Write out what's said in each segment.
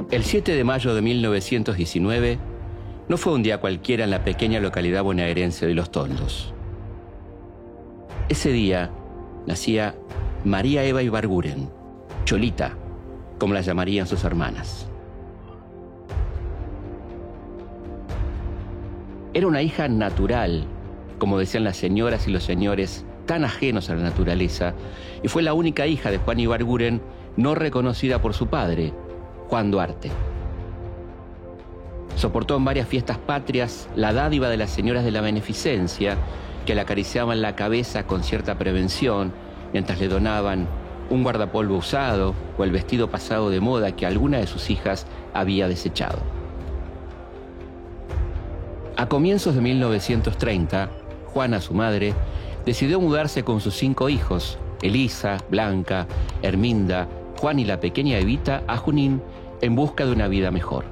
El 7 de mayo de 1919 no fue un día cualquiera en la pequeña localidad bonaerense de Los Toldos. Ese día nacía María Eva Ibarguren, Cholita, como la llamarían sus hermanas. Era una hija natural, como decían las señoras y los señores, tan ajenos a la naturaleza, y fue la única hija de Juan Ibarguren no reconocida por su padre, Juan Duarte. Soportó en varias fiestas patrias la dádiva de las señoras de la beneficencia, que le acariciaban la cabeza con cierta prevención, mientras le donaban un guardapolvo usado o el vestido pasado de moda que alguna de sus hijas había desechado. A comienzos de 1930, Juana, su madre, decidió mudarse con sus 5 hijos, Elisa, Blanca, Herminda, Juan y la pequeña Evita, a Junín en busca de una vida mejor.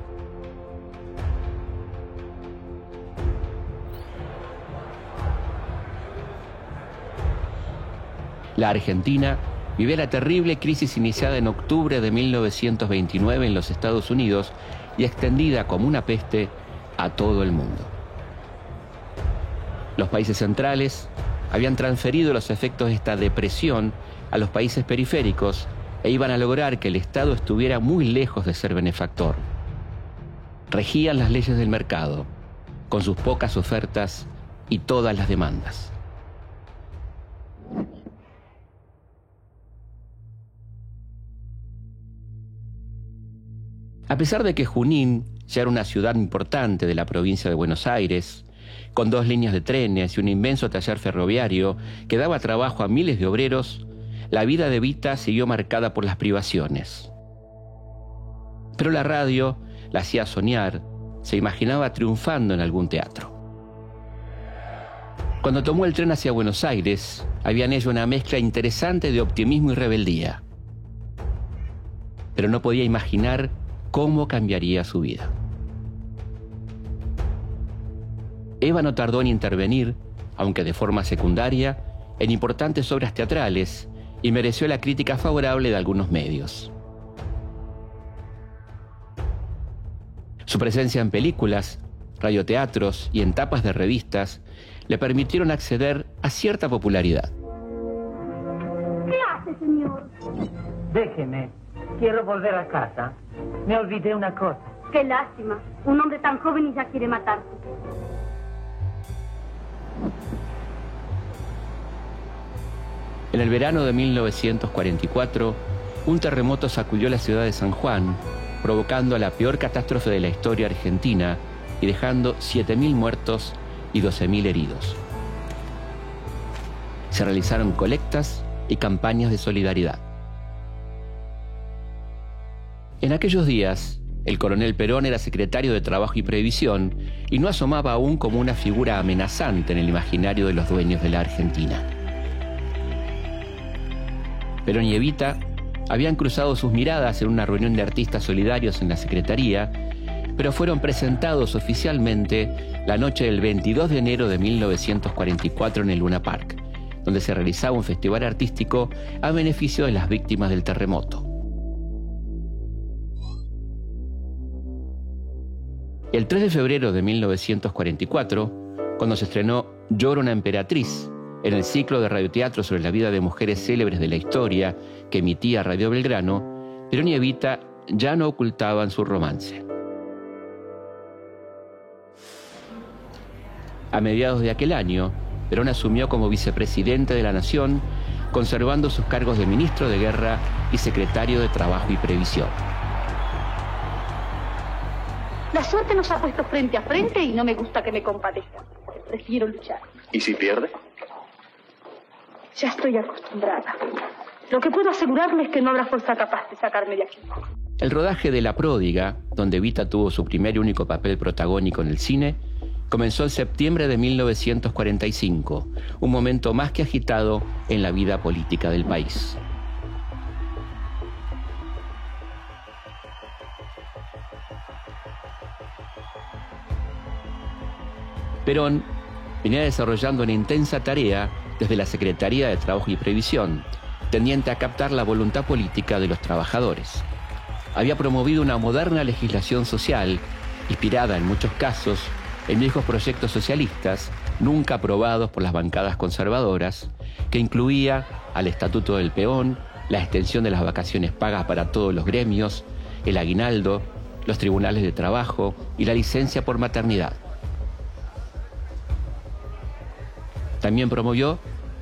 La Argentina vivía la terrible crisis iniciada en octubre de 1929 en los Estados Unidos y extendida como una peste a todo el mundo. Los países centrales habían transferido los efectos de esta depresión a los países periféricos e iban a lograr que el Estado estuviera muy lejos de ser benefactor. Regían las leyes del mercado, con sus pocas ofertas y todas las demandas. A pesar de que Junín ya era una ciudad importante de la provincia de Buenos Aires, con 2 líneas de trenes y un inmenso taller ferroviario que daba trabajo a miles de obreros, la vida de Evita siguió marcada por las privaciones. Pero la radio la hacía soñar, se imaginaba triunfando en algún teatro. Cuando tomó el tren hacia Buenos Aires, había en ello una mezcla interesante de optimismo y rebeldía. Pero no podía imaginar cómo cambiaría su vida. Eva no tardó en intervenir, aunque de forma secundaria, en importantes obras teatrales y mereció la crítica favorable de algunos medios. Su presencia en películas, radioteatros y en tapas de revistas le permitieron acceder a cierta popularidad. ¿Qué hace, señor? Déjeme, quiero volver a casa. Me olvidé una cosa. Qué lástima. Un hombre tan joven y ya quiere matarse. En el verano de 1944, un terremoto sacudió la ciudad de San Juan, provocando la peor catástrofe de la historia argentina y dejando 7.000 muertos y 12.000 heridos. Se realizaron colectas y campañas de solidaridad. En aquellos días, el coronel Perón era secretario de Trabajo y Previsión y no asomaba aún como una figura amenazante en el imaginario de los dueños de la Argentina. Perón y Evita habían cruzado sus miradas en una reunión de artistas solidarios en la Secretaría, pero fueron presentados oficialmente la noche del 22 de enero de 1944 en el Luna Park, donde se realizaba un festival artístico a beneficio de las víctimas del terremoto. El 3 de febrero de 1944, cuando se estrenó Llora una emperatriz, en el ciclo de radioteatro sobre la vida de mujeres célebres de la historia que emitía Radio Belgrano, Perón y Evita ya no ocultaban su romance. A mediados de aquel año, Perón asumió como vicepresidente de la Nación, conservando sus cargos de ministro de Guerra y secretario de Trabajo y Previsión. La suerte nos ha puesto frente a frente y no me gusta que me compadezcan. Prefiero luchar. ¿Y si pierde? Ya estoy acostumbrada. Lo que puedo asegurarle es que no habrá fuerza capaz de sacarme de aquí. El rodaje de La Pródiga, donde Evita tuvo su primer y único papel protagónico en el cine, comenzó en septiembre de 1945, un momento más que agitado en la vida política del país. Perón venía desarrollando una intensa tarea desde la Secretaría de Trabajo y Previsión, tendiente a captar la voluntad política de los trabajadores. había promovido una moderna legislación social, inspirada en muchos casos en viejos proyectos socialistas, nunca aprobados por las bancadas conservadoras, que incluía al Estatuto del Peón, la extensión de las vacaciones pagas para todos los gremios, el aguinaldo, los tribunales de trabajo y la licencia por maternidad. También promovió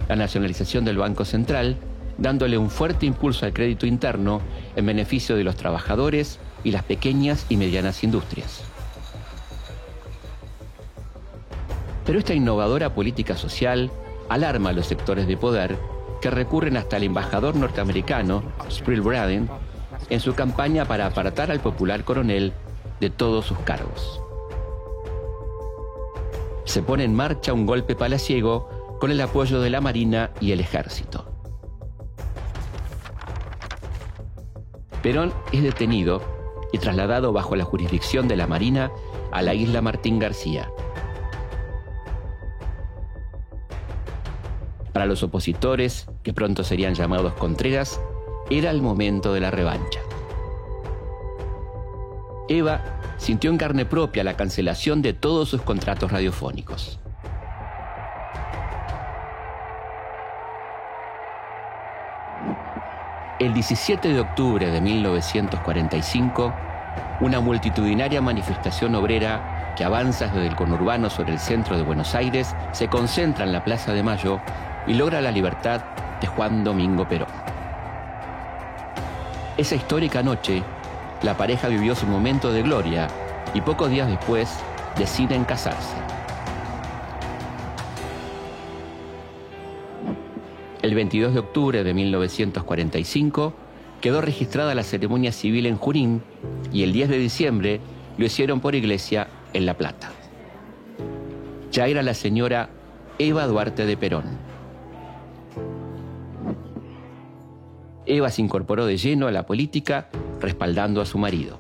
la nacionalización del Banco Central, dándole un fuerte impulso al crédito interno en beneficio de los trabajadores y las pequeñas y medianas industrias. Pero esta innovadora política social alarma a los sectores de poder que recurren hasta el embajador norteamericano, Sprill Braden, en su campaña para apartar al popular coronel de todos sus cargos. Se pone en marcha un golpe palaciego con el apoyo de la Marina y el Ejército. Perón es detenido y trasladado bajo la jurisdicción de la Marina a la isla Martín García. Para los opositores, que pronto serían llamados Contreras, era el momento de la revancha. Eva sintió en carne propia la cancelación de todos sus contratos radiofónicos. El 17 de octubre de 1945, una multitudinaria manifestación obrera que avanza desde el conurbano sobre el centro de Buenos Aires se concentra en la Plaza de Mayo y logra la libertad de Juan Domingo Perón. Esa histórica noche, la pareja vivió su momento de gloria y pocos días después deciden casarse. El 22 de octubre de 1945 quedó registrada la ceremonia civil en Junín y el 10 de diciembre lo hicieron por iglesia en La Plata. Ya era la señora Eva Duarte de Perón. Eva se incorporó de lleno a la política, respaldando a su marido.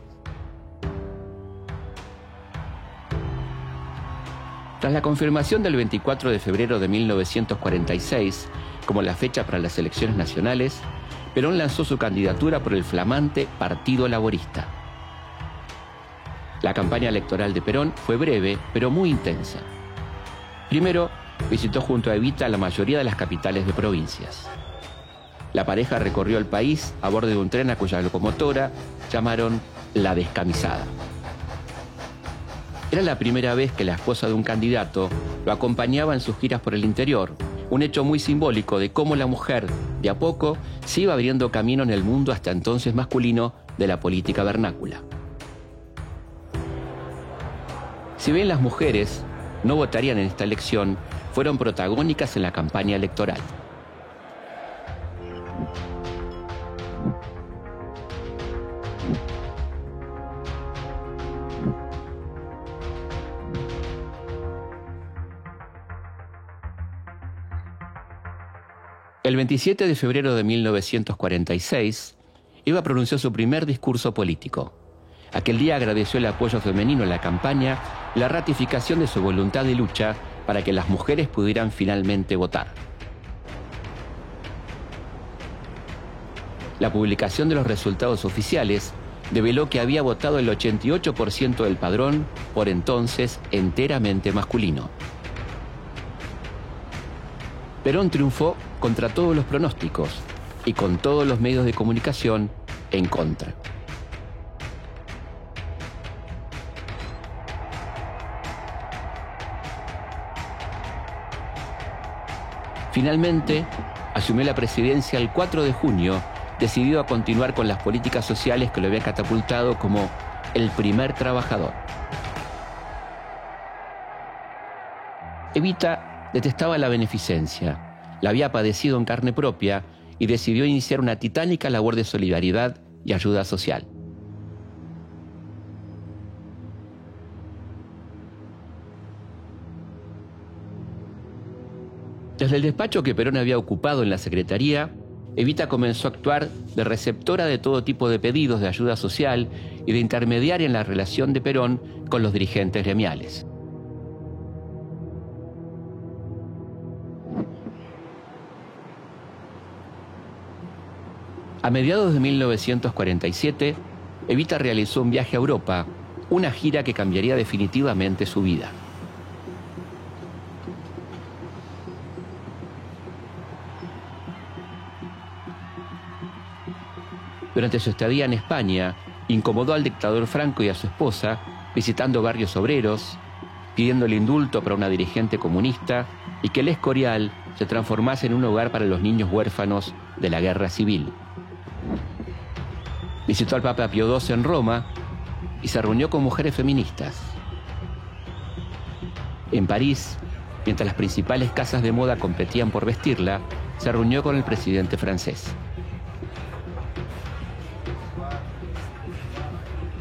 Tras la confirmación del 24 de febrero de 1946 como la fecha para las elecciones nacionales, Perón lanzó su candidatura por el flamante Partido Laborista. La campaña electoral de Perón fue breve, pero muy intensa. Primero, visitó junto a Evita la mayoría de las capitales de provincias. La pareja recorrió el país a bordo de un tren a cuya locomotora llamaron La Descamisada. Era la primera vez que la esposa de un candidato lo acompañaba en sus giras por el interior, un hecho muy simbólico de cómo la mujer, de a poco, se iba abriendo camino en el mundo hasta entonces masculino de la política vernácula. Si bien las mujeres no votarían en esta elección, fueron protagónicas en la campaña electoral. El 27 de febrero de 1946, Eva pronunció su primer discurso político. Aquel día agradeció el apoyo femenino en la campaña y la ratificación de su voluntad de lucha para que las mujeres pudieran finalmente votar. La publicación de los resultados oficiales develó que había votado el 88% del padrón, por entonces enteramente masculino. Perón triunfó contra todos los pronósticos y con todos los medios de comunicación en contra. Finalmente, asumió la presidencia el 4 de junio, decidido a continuar con las políticas sociales que lo habían catapultado como el primer trabajador. Evita detestaba la beneficencia, la había padecido en carne propia y decidió iniciar una titánica labor de solidaridad y ayuda social. Desde el despacho que Perón había ocupado en la Secretaría, Evita comenzó a actuar de receptora de todo tipo de pedidos de ayuda social y de intermediaria en la relación de Perón con los dirigentes gremiales. A mediados de 1947, Evita realizó un viaje a Europa, una gira que cambiaría definitivamente su vida. Durante su estadía en España, incomodó al dictador Franco y a su esposa, visitando barrios obreros, pidiendo el indulto para una dirigente comunista y que El Escorial se transformase en un hogar para los niños huérfanos de la guerra civil. Visitó al Papa Pío XII en Roma y se reunió con mujeres feministas. En París, mientras las principales casas de moda competían por vestirla, se reunió con el presidente francés.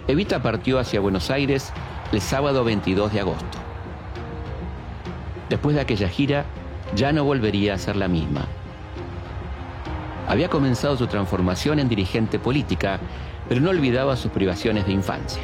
Evita partió hacia Buenos Aires el sábado 22 de agosto. Después de aquella gira, ya no volvería a ser la misma. Había comenzado su transformación en dirigente política, pero no olvidaba sus privaciones de infancia.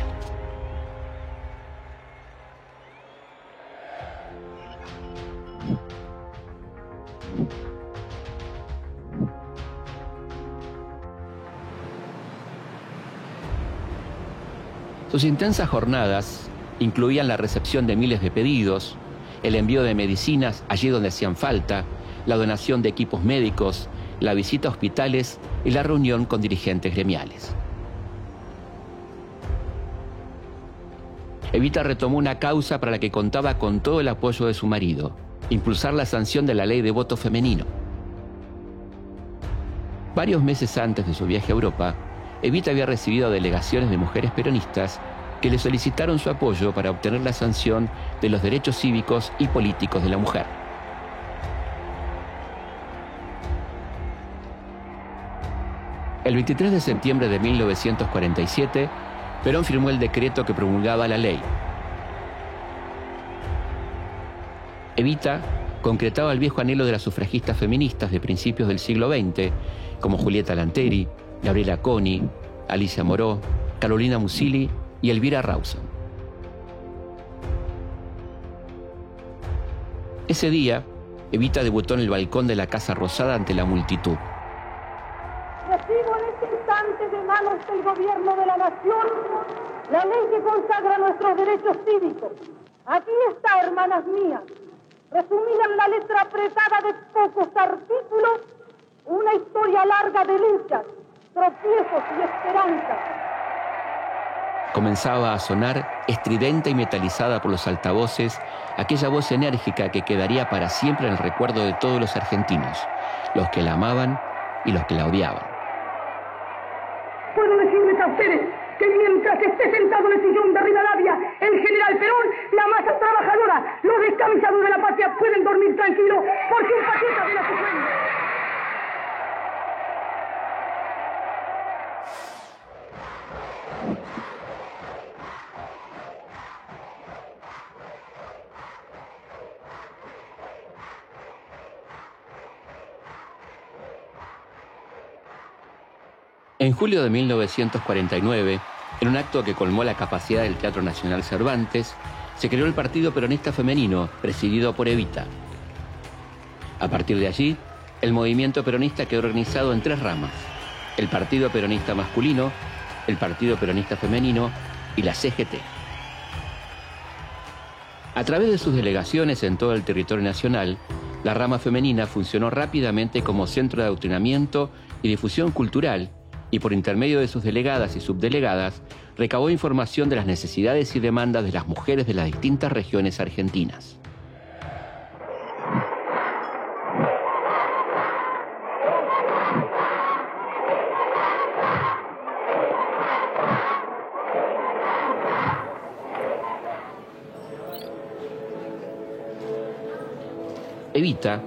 Sus intensas jornadas incluían la recepción de miles de pedidos, el envío de medicinas allí donde hacían falta, la donación de equipos médicos, la visita a hospitales y la reunión con dirigentes gremiales. Evita retomó una causa para la que contaba con todo el apoyo de su marido: impulsar la sanción de la ley de voto femenino. Varios meses antes de su viaje a Europa, Evita había recibido delegaciones de mujeres peronistas que le solicitaron su apoyo para obtener la sanción de los derechos cívicos y políticos de la mujer. El 23 de septiembre de 1947, Perón firmó el decreto que promulgaba la ley. Evita concretaba el viejo anhelo de las sufragistas feministas de principios del siglo XX, como Julieta Lanteri, Gabriela Coni, Alicia Moró, Carolina Musili y Elvira Rawson. Ese día, Evita debutó en el balcón de la Casa Rosada ante la multitud. Recibo en este instante de manos del gobierno de la nación la ley que consagra nuestros derechos cívicos. Aquí está, hermanas mías, resumida en la letra apretada de pocos artículos, una historia larga de luchas, tropiezos y esperanzas. Comenzaba a sonar, estridente y metalizada por los altavoces, aquella voz enérgica que quedaría para siempre en el recuerdo de todos los argentinos, los que la amaban y los que la odiaban. Puedo decirles a ustedes que mientras esté sentado en el sillón de Rivadavia el general Perón, la masa trabajadora, los descamisados de la patria pueden dormir tranquilos porque un patriota viene a su sueño. En julio de 1949, en un acto que colmó la capacidad del Teatro Nacional Cervantes, se creó el Partido Peronista Femenino, presidido por Evita. A partir de allí, el movimiento peronista quedó organizado en tres ramas: el Partido Peronista Masculino, el Partido Peronista Femenino y la CGT. A través de sus delegaciones en todo el territorio nacional, la rama femenina funcionó rápidamente como centro de adoctrinamiento y difusión cultural, y por intermedio de sus delegadas y subdelegadas, recabó información de las necesidades y demandas de las mujeres de las distintas regiones argentinas. Evita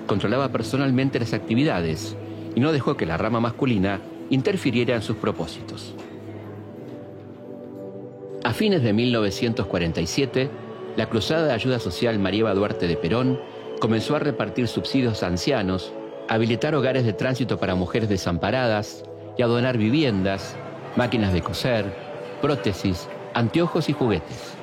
controlaba personalmente las actividades y no dejó que la rama masculina interfiriera en sus propósitos. A fines de 1947, la Cruzada de Ayuda Social María Eva Duarte de Perón comenzó a repartir subsidios a ancianos, a habilitar hogares de tránsito para mujeres desamparadas y a donar viviendas, máquinas de coser, prótesis, anteojos y juguetes.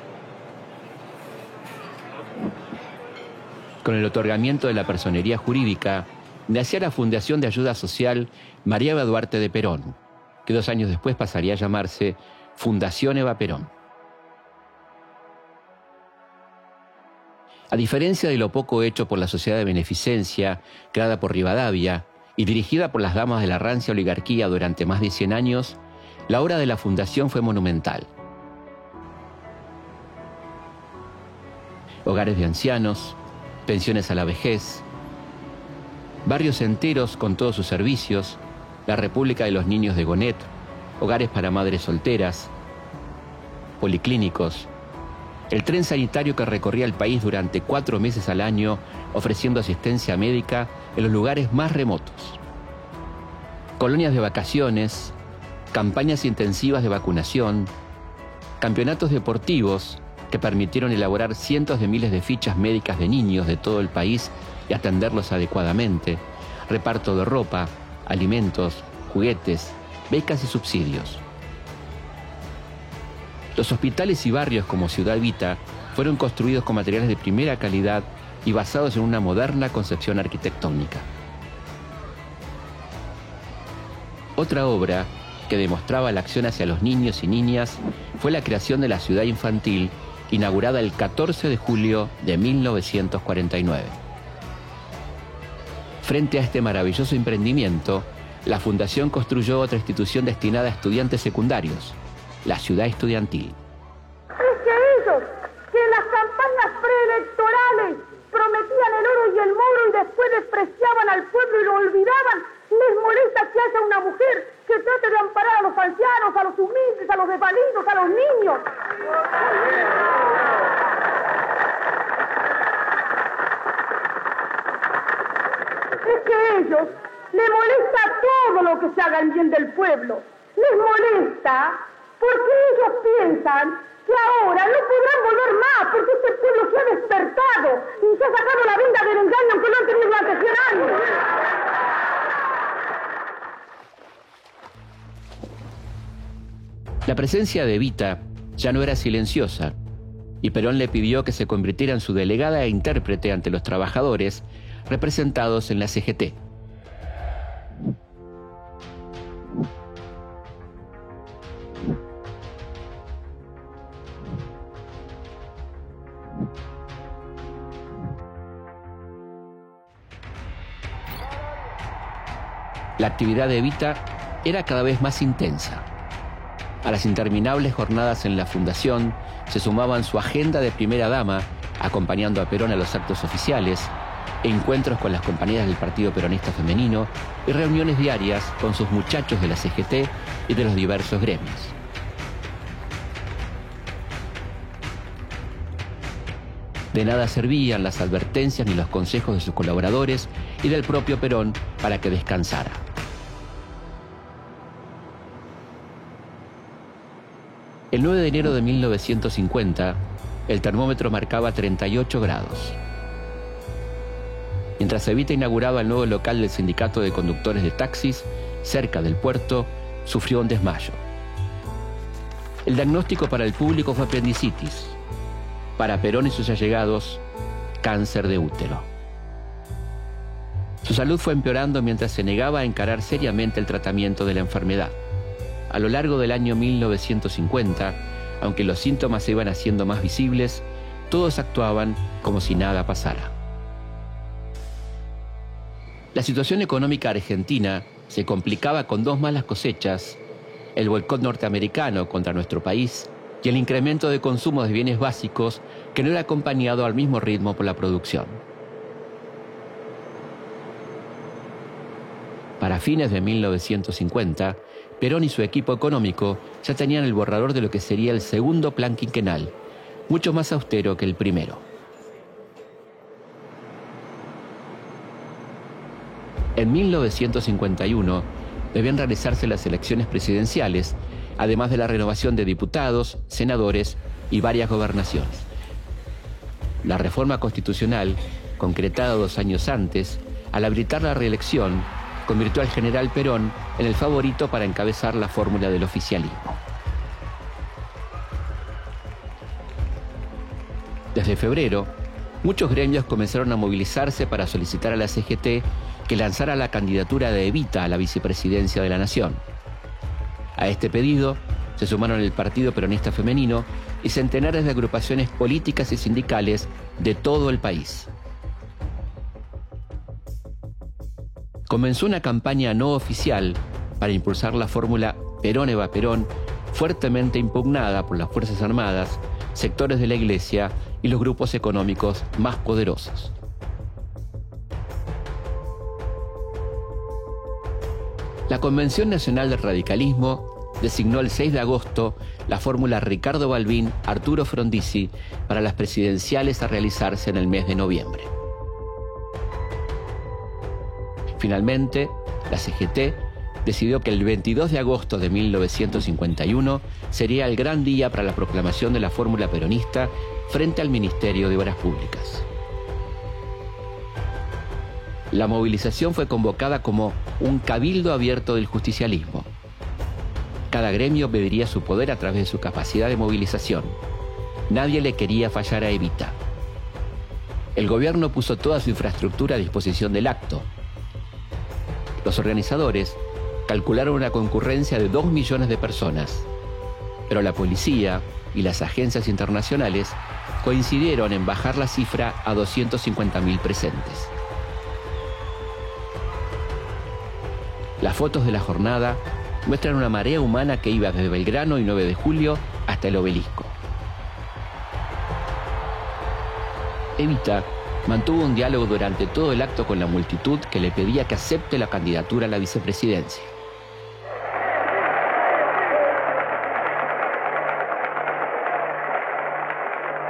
Con el otorgamiento de la personería jurídica, nacía la Fundación de Ayuda Social María Eva Duarte de Perón, que 2 años después pasaría a llamarse Fundación Eva Perón. A diferencia de lo poco hecho por la Sociedad de Beneficencia, creada por Rivadavia y dirigida por las damas de la rancia oligarquía durante más de 100 años, la obra de la Fundación fue monumental. Hogares de ancianos, pensiones a la vejez, barrios enteros con todos sus servicios, la República de los Niños de Gonet, hogares para madres solteras, policlínicos, el tren sanitario que recorría el país durante 4 meses al año ofreciendo asistencia médica en los lugares más remotos, colonias de vacaciones, campañas intensivas de vacunación, campeonatos deportivos que permitieron elaborar cientos de miles de fichas médicas de niños de todo el país y atenderlos adecuadamente, reparto de ropa, alimentos, juguetes, becas y subsidios. Los hospitales y barrios como Ciudad Evita fueron construidos con materiales de primera calidad y basados en una moderna concepción arquitectónica. Otra obra que demostraba la acción hacia los niños y niñas fue la creación de la Ciudad Infantil, inaugurada el 14 de julio de 1949. Frente a este maravilloso emprendimiento, la Fundación construyó otra institución destinada a estudiantes secundarios, la Ciudad Estudiantil. Es que ellos, que en las campañas preelectorales prometían el oro y el moro y después despreciaban al pueblo y lo olvidaban, les molesta que haya una mujer que trate de amparar a los ancianos, a los humildes, a los desvalidos, a los niños. Es que a ellos les molesta todo lo que se haga en bien del pueblo. Les molesta porque ellos piensan que ahora no podrán volver más, porque este pueblo se ha despertado y se ha sacado la venda del engaño aunque lo han tenido durante 100 años. La presencia de Evita ya no era silenciosa, y Perón le pidió que se convirtiera en su delegada e intérprete ante los trabajadores representados en la CGT. La actividad de Evita era cada vez más intensa. A las interminables jornadas en la Fundación se sumaban su agenda de primera dama, acompañando a Perón a los actos oficiales, encuentros con las compañeras del Partido Peronista Femenino y reuniones diarias con sus muchachos de la CGT y de los diversos gremios. De nada servían las advertencias ni los consejos de sus colaboradores y del propio Perón para que descansara. El 9 de enero de 1950, el termómetro marcaba 38 grados. Mientras Evita inauguraba el nuevo local del Sindicato de Conductores de Taxis, cerca del puerto, sufrió un desmayo. El diagnóstico para el público fue apendicitis. Para Perón y sus allegados, cáncer de útero. Su salud fue empeorando mientras se negaba a encarar seriamente el tratamiento de la enfermedad. A lo largo del año 1950, aunque los síntomas se iban haciendo más visibles, todos actuaban como si nada pasara. La situación económica argentina se complicaba con 2 malas cosechas, el boicot norteamericano contra nuestro país y el incremento de consumo de bienes básicos que no era acompañado al mismo ritmo por la producción. Para fines de 1950, Perón y su equipo económico ya tenían el borrador de lo que sería el segundo plan quinquenal, mucho más austero que el primero. En 1951 debían realizarse las elecciones presidenciales, además de la renovación de diputados, senadores y varias gobernaciones. La reforma constitucional, concretada 2 años antes, al habilitar la reelección, convirtió al general Perón en el favorito para encabezar la fórmula del oficialismo. Desde febrero, muchos gremios comenzaron a movilizarse para solicitar a la CGT que lanzara la candidatura de Evita a la vicepresidencia de la Nación. A este pedido se sumaron el Partido Peronista Femenino y centenares de agrupaciones políticas y sindicales de todo el país. Comenzó una campaña no oficial para impulsar la fórmula Perón Eva Perón, fuertemente impugnada por las Fuerzas Armadas, sectores de la Iglesia y los grupos económicos más poderosos. La Convención Nacional del Radicalismo designó el 6 de agosto la fórmula Ricardo Balbín-Arturo Frondizi para las presidenciales a realizarse en el mes de noviembre. Finalmente, la CGT decidió que el 22 de agosto de 1951 sería el gran día para la proclamación de la fórmula peronista frente al Ministerio de Obras Públicas. La movilización fue convocada como un cabildo abierto del justicialismo. Cada gremio pediría su poder a través de su capacidad de movilización. Nadie le quería fallar a Evita. El gobierno puso toda su infraestructura a disposición del acto. Los organizadores calcularon una concurrencia de 2 millones de personas, pero la policía y las agencias internacionales coincidieron en bajar la cifra a 250.000 presentes. Las fotos de la jornada muestran una marea humana que iba desde Belgrano y 9 de Julio hasta el Obelisco. Evita mantuvo un diálogo durante todo el acto con la multitud que le pedía que acepte la candidatura a la vicepresidencia.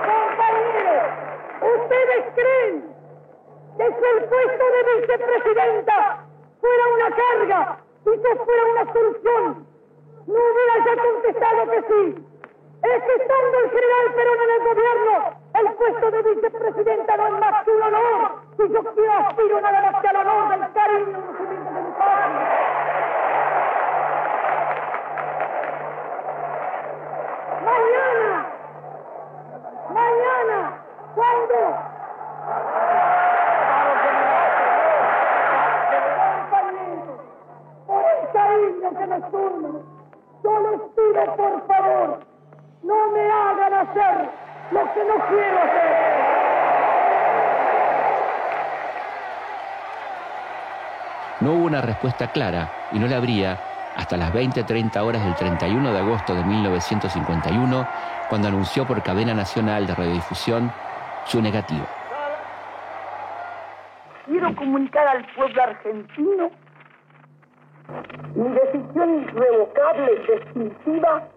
Compañeros, ¿ustedes creen que si el puesto de vicepresidenta fuera una carga y que fuera una solución, no hubiera ya contestado que sí? Es que estando el general Perón en el gobierno, el puesto de vicepresidenta no es más que un honor, y yo quiero aspiro nada más que al honor del cariño de mi patria. Mañana, ¿cuándo? Compañeros, por el cariño que me turmen, yo les pido por favor, no me hagan hacer lo que no quiero hacer. No hubo una respuesta clara, y no la habría hasta las 20:30 horas del 31 de agosto de 1951, cuando anunció por cadena nacional de radiodifusión su negativa. Quiero comunicar al pueblo argentino mi decisión irrevocable y definitiva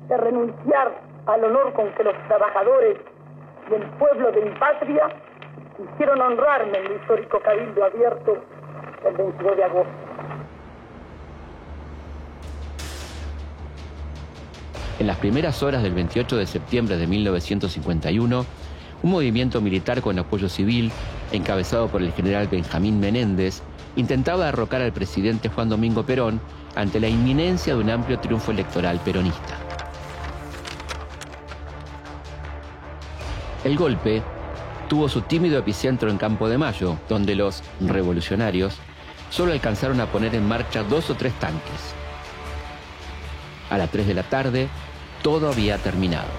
de renunciar al honor con que los trabajadores y el pueblo de mi patria quisieron honrarme en el histórico cabildo abierto el 22 de agosto. En las primeras horas del 28 de septiembre de 1951, un movimiento militar con apoyo civil, encabezado por el general Benjamín Menéndez, intentaba derrocar al presidente Juan Domingo Perón ante la inminencia de un amplio triunfo electoral peronista. El golpe tuvo su tímido epicentro en Campo de Mayo, donde los revolucionarios solo alcanzaron a poner en marcha 2 o 3 tanques. A las 3 de la tarde, todo había terminado.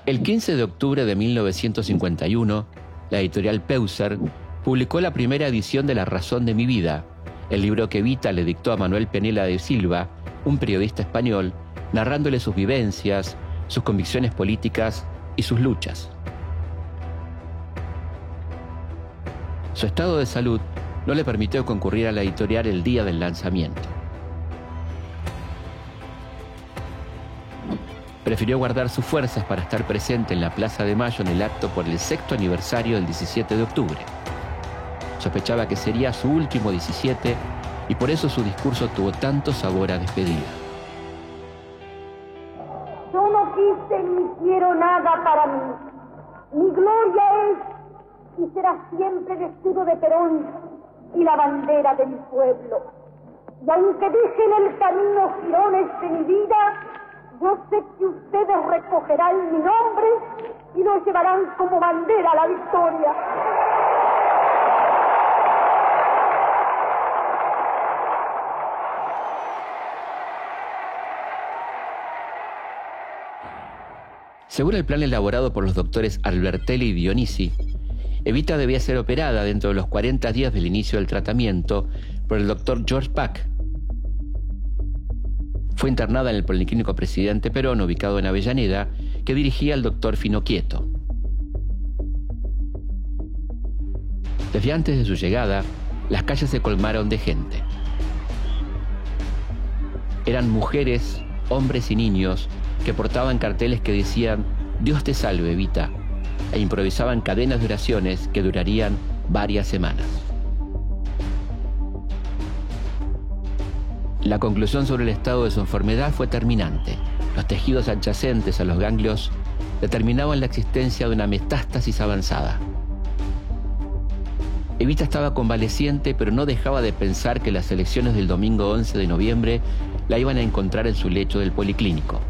El 15 de octubre de 1951, la editorial Peuser publicó la primera edición de La razón de mi vida, el libro que Evita le dictó a Manuel Penela de Silva, un periodista español, narrándole sus vivencias, sus convicciones políticas y sus luchas. Su estado de salud no le permitió concurrir a la editorial el día del lanzamiento. Prefirió guardar sus fuerzas para estar presente en la Plaza de Mayo en el acto por el 6º aniversario del 17 de octubre. Sospechaba que sería su último 17 y por eso su discurso tuvo tanto sabor a despedida. Yo no quise ni quiero nada para mí. Mi gloria es y será siempre el escudo de Perón y la bandera de mi pueblo. Y aunque dejen el camino jirones de mi vida, yo sé que ustedes recogerán mi nombre y lo llevarán como bandera a la victoria. Según el plan elaborado por los doctores Albertelli y Dionisi, Evita debía ser operada dentro de los 40 días del inicio del tratamiento por el doctor George Pack. Fue internada en el Policlínico Presidente Perón, ubicado en Avellaneda, que dirigía el doctor Fino Quieto. Desde antes de su llegada, las calles se colmaron de gente. Eran mujeres, hombres y niños que portaban carteles que decían «Dios te salve, Evita», e improvisaban cadenas de oraciones que durarían varias semanas. La conclusión sobre el estado de su enfermedad fue terminante. Los tejidos adyacentes a los ganglios determinaban la existencia de una metástasis avanzada. Evita estaba convaleciente, pero no dejaba de pensar que las elecciones del domingo 11 de noviembre la iban a encontrar en su lecho del policlínico.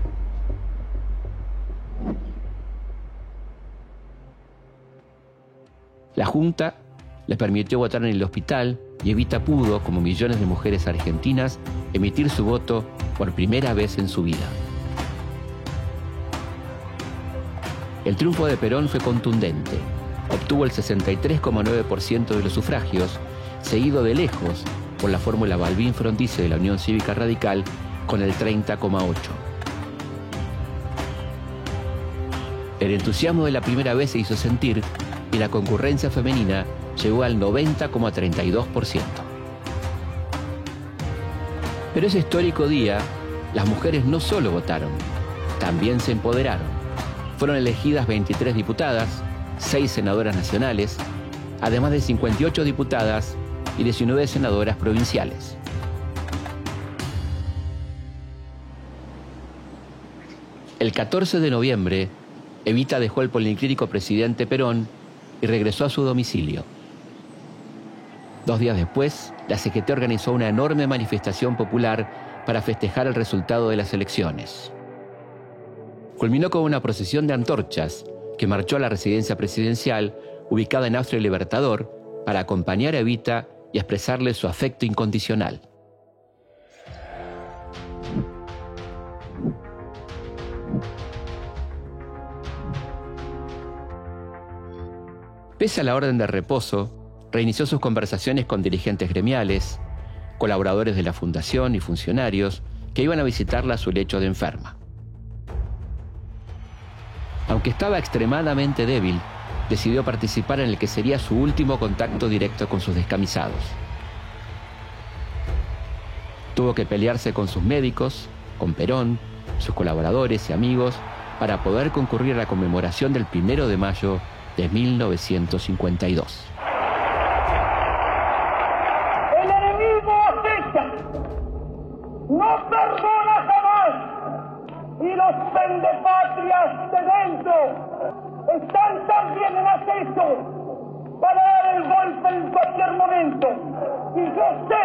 La Junta le permitió votar en el hospital y Evita pudo, como millones de mujeres argentinas, emitir su voto por primera vez en su vida. El triunfo de Perón fue contundente. Obtuvo el 63,9% de los sufragios, seguido de lejos por la fórmula Balbín-Frondizi de la Unión Cívica Radical con el 30,8%. El entusiasmo de la primera vez se hizo sentir y la concurrencia femenina llegó al 90,32%. Pero ese histórico día, las mujeres no solo votaron, también se empoderaron. Fueron elegidas 23 diputadas, 6 senadoras nacionales, además de 58 diputadas y 19 senadoras provinciales. El 14 de noviembre, Evita dejó el Policlínico Presidente Perón y regresó a su domicilio. 2 días después, la CGT organizó una enorme manifestación popular para festejar el resultado de las elecciones. Culminó con una procesión de antorchas que marchó a la residencia presidencial ubicada en Austria Libertador para acompañar a Evita y expresarle su afecto incondicional. Pese a la orden de reposo, reinició sus conversaciones con dirigentes gremiales, colaboradores de la fundación y funcionarios que iban a visitarla a su lecho de enferma. Aunque estaba extremadamente débil, decidió participar en el que sería su último contacto directo con sus descamisados. Tuvo que pelearse con sus médicos, con Perón, sus colaboradores y amigos para poder concurrir a la conmemoración del 1 de mayo de 1952. El enemigo acecha, no perdona jamás, y los pendepatrias de dentro están también en acecho para dar el golpe en cualquier momento. Y yo sé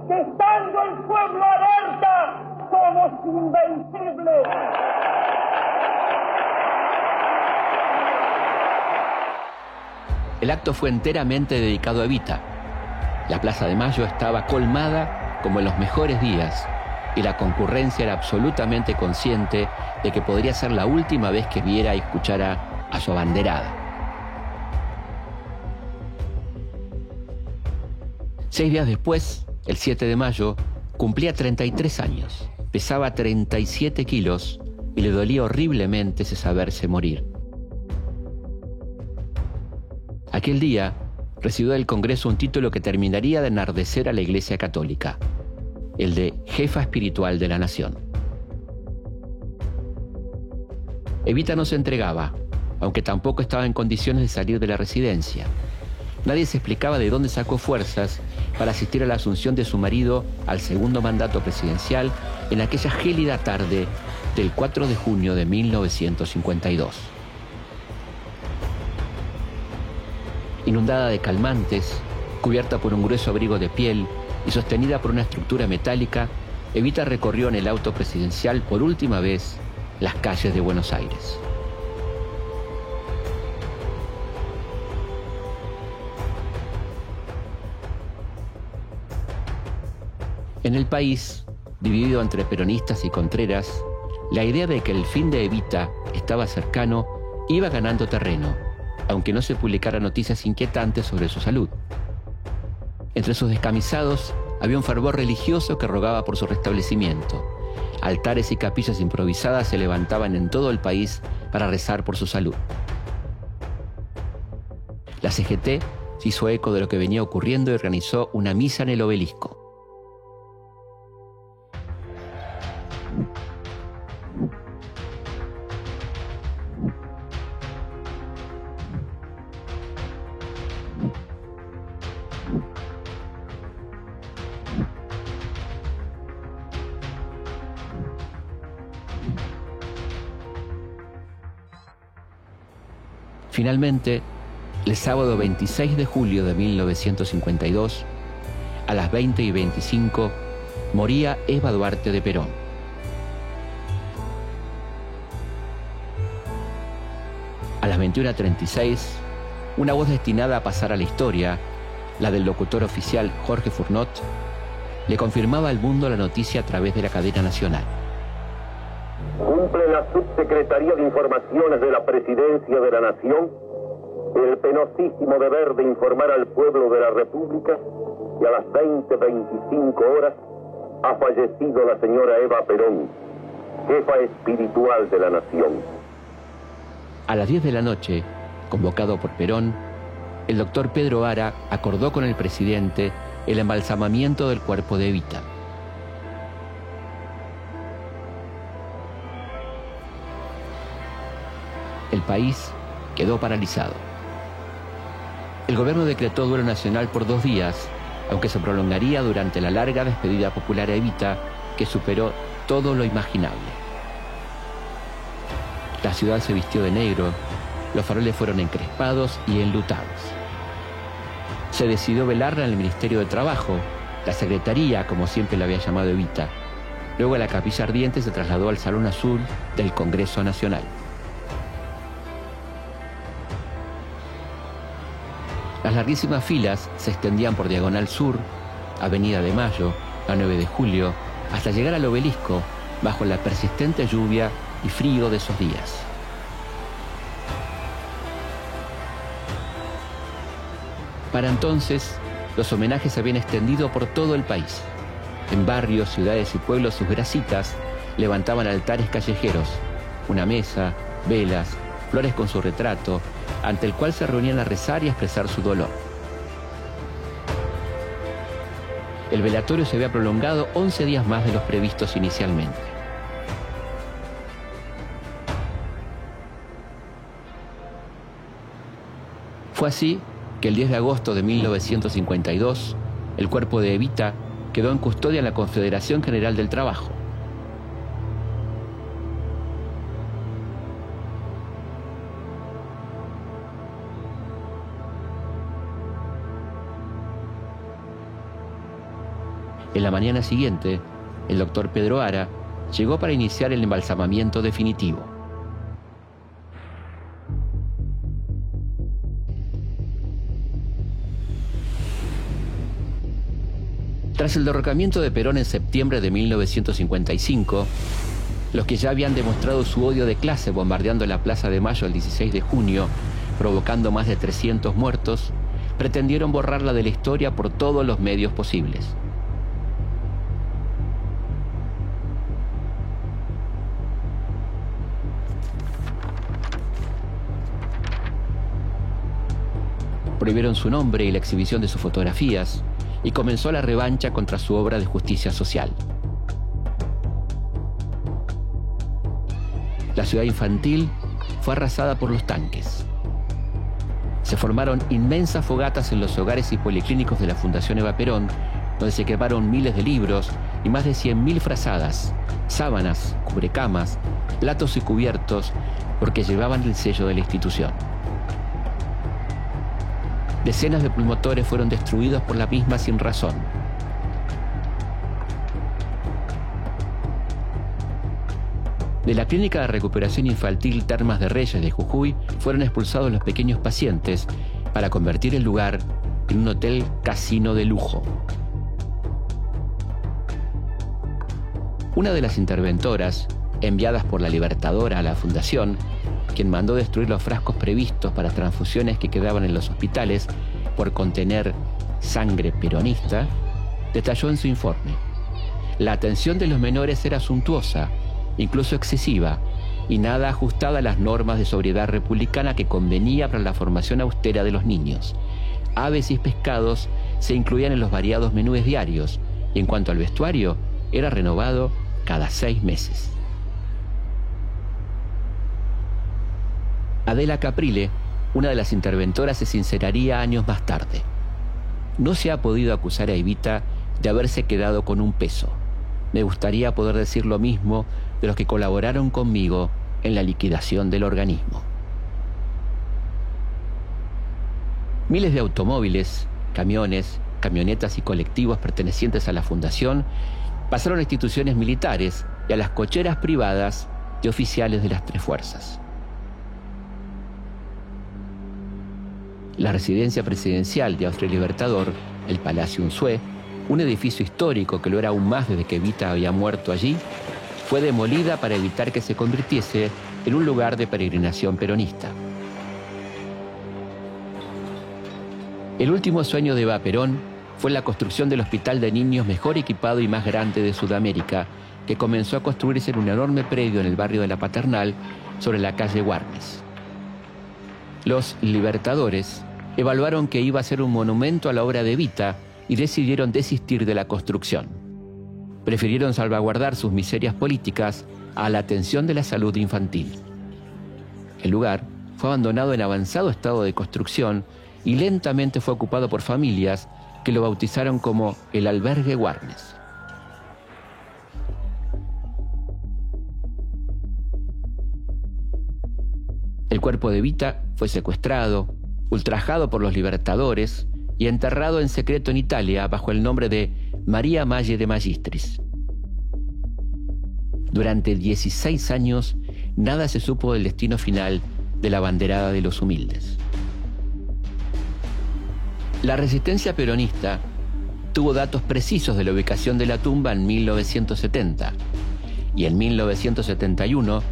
que estando el pueblo alerta, somos invencibles. El acto fue enteramente dedicado a Evita. La Plaza de Mayo estaba colmada como en los mejores días y la concurrencia era absolutamente consciente de que podría ser la última vez que viera y escuchara a su abanderada. 6 días después, el 7 de mayo, cumplía 33 años, pesaba 37 kilos y le dolía horriblemente ese saberse morir. Aquel día recibió del Congreso un título que terminaría de enardecer a la Iglesia Católica, el de jefa espiritual de la nación. Evita no se entregaba, aunque tampoco estaba en condiciones de salir de la residencia. Nadie se explicaba de dónde sacó fuerzas para asistir a la asunción de su marido al segundo mandato presidencial en aquella gélida tarde del 4 de junio de 1952. Inundada de calmantes, cubierta por un grueso abrigo de piel y sostenida por una estructura metálica, Evita recorrió en el auto presidencial por última vez las calles de Buenos Aires. En el país, dividido entre peronistas y contreras, la idea de que el fin de Evita estaba cercano iba ganando terreno, aunque no se publicaran noticias inquietantes sobre su salud. Entre sus descamisados había un fervor religioso que rogaba por su restablecimiento. Altares y capillas improvisadas se levantaban en todo el país para rezar por su salud. La CGT se hizo eco de lo que venía ocurriendo y organizó una misa en el Obelisco. Finalmente, el sábado 26 de julio de 1952, a las 20:25, moría Eva Duarte de Perón. A las 21:36, una voz destinada a pasar a la historia, la del locutor oficial Jorge Fournot, le confirmaba al mundo la noticia a través de la cadena nacional. Cumple la Subsecretaría de Informaciones de la Presidencia de la Nación el penosísimo deber de informar al pueblo de la República que a las 20:25 horas ha fallecido la señora Eva Perón, jefa espiritual de la Nación. A las 10 de la noche, convocado por Perón, el doctor Pedro Ara acordó con el presidente el embalsamamiento del cuerpo de Evita. El país quedó paralizado. El gobierno decretó duelo nacional por 2 días, aunque se prolongaría durante la larga despedida popular a Evita, que superó todo lo imaginable. La ciudad se vistió de negro, los faroles fueron encrespados y enlutados. Se decidió velarla en el Ministerio de Trabajo, la Secretaría, como siempre la había llamado Evita. Luego la capilla ardiente se trasladó al Salón Azul del Congreso Nacional. Las larguísimas filas se extendían por Diagonal Sur, Avenida de Mayo, la 9 de Julio, hasta llegar al Obelisco, bajo la persistente lluvia y frío de esos días. Para entonces, los homenajes se habían extendido por todo el país. En barrios, ciudades y pueblos sus grasitas levantaban altares callejeros, una mesa, velas, flores con su retrato, ante el cual se reunían a rezar y a expresar su dolor. El velatorio se había prolongado 11 días más de los previstos inicialmente. Fue así que el 10 de agosto de 1952, el cuerpo de Evita quedó en custodia en la Confederación General del Trabajo. En la mañana siguiente, el doctor Pedro Ara llegó para iniciar el embalsamamiento definitivo. Tras el derrocamiento de Perón en septiembre de 1955, los que ya habían demostrado su odio de clase bombardeando la Plaza de Mayo el 16 de junio, provocando más de 300 muertos, pretendieron borrarla de la historia por todos los medios posibles. Prohibieron su nombre y la exhibición de sus fotografías, y comenzó la revancha contra su obra de justicia social. La ciudad infantil fue arrasada por los tanques. Se formaron inmensas fogatas en los hogares y policlínicos de la Fundación Eva Perón, donde se quemaron miles de libros y más de 100.000 frazadas, sábanas, cubrecamas, platos y cubiertos, porque llevaban el sello de la institución. Decenas de pulmotores fueron destruidos por la misma sin razón. De la Clínica de Recuperación Infantil Termas de Reyes de Jujuy fueron expulsados los pequeños pacientes para convertir el lugar en un hotel casino de lujo. Una de las interventoras, enviadas por la Libertadora a la Fundación, quien mandó destruir los frascos previstos para transfusiones que quedaban en los hospitales por contener sangre peronista, detalló en su informe: la atención de los menores era suntuosa, incluso excesiva, y nada ajustada a las normas de sobriedad republicana que convenía para la formación austera de los niños. Aves y pescados se incluían en los variados menúes diarios, y en cuanto al vestuario, era renovado cada 6 meses. Adela Caprile, una de las interventoras, se sinceraría años más tarde: no se ha podido acusar a Evita de haberse quedado con un peso. Me gustaría poder decir lo mismo de los que colaboraron conmigo en la liquidación del organismo. Miles de automóviles, camiones, camionetas y colectivos pertenecientes a la Fundación pasaron a instituciones militares y a las cocheras privadas de oficiales de las 3 fuerzas. La residencia presidencial de Austria Libertador, el Palacio Unzué, un edificio histórico que lo era aún más desde que Evita había muerto allí, fue demolida para evitar que se convirtiese en un lugar de peregrinación peronista. El último sueño de Eva Perón fue la construcción del hospital de niños mejor equipado y más grande de Sudamérica, que comenzó a construirse en un enorme predio en el barrio de La Paternal, sobre la calle Warnes. Los Libertadores evaluaron que iba a ser un monumento a la obra de Evita y decidieron desistir de la construcción. Prefirieron salvaguardar sus miserias políticas a la atención de la salud infantil. El lugar fue abandonado en avanzado estado de construcción y lentamente fue ocupado por familias que lo bautizaron como el Albergue Warnes. El cuerpo de Evita fue secuestrado, ultrajado por los Libertadores y enterrado en secreto en Italia bajo el nombre de María Maggi de Magistris. Durante 16 años, nada se supo del destino final de la banderada de los humildes. La resistencia peronista tuvo datos precisos de la ubicación de la tumba en 1970, y en 1971,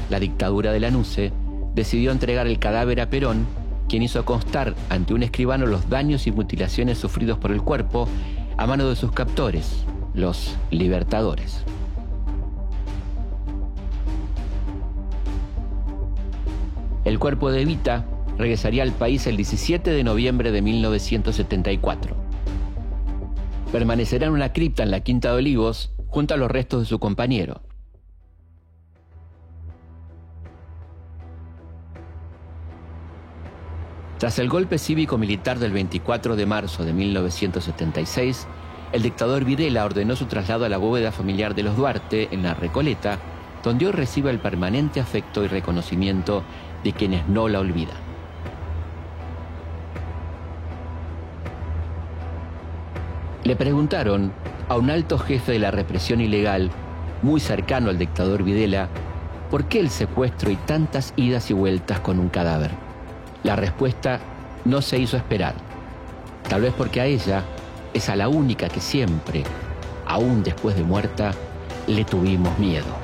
la dictadura de Lanusse decidió entregar el cadáver a Perón, quien hizo constar ante un escribano los daños y mutilaciones sufridos por el cuerpo a mano de sus captores, los Libertadores. El cuerpo de Evita regresaría al país el 17 de noviembre de 1974. Permanecerá en una cripta en la Quinta de Olivos junto a los restos de su compañero. Tras el golpe cívico-militar del 24 de marzo de 1976, el dictador Videla ordenó su traslado a la bóveda familiar de los Duarte, en la Recoleta, donde hoy recibe el permanente afecto y reconocimiento de quienes no la olvidan. Le preguntaron a un alto jefe de la represión ilegal, muy cercano al dictador Videla, por qué el secuestro y tantas idas y vueltas con un cadáver. La respuesta no se hizo esperar. Tal vez porque a ella es a la única que siempre, aún después de muerta, le tuvimos miedo.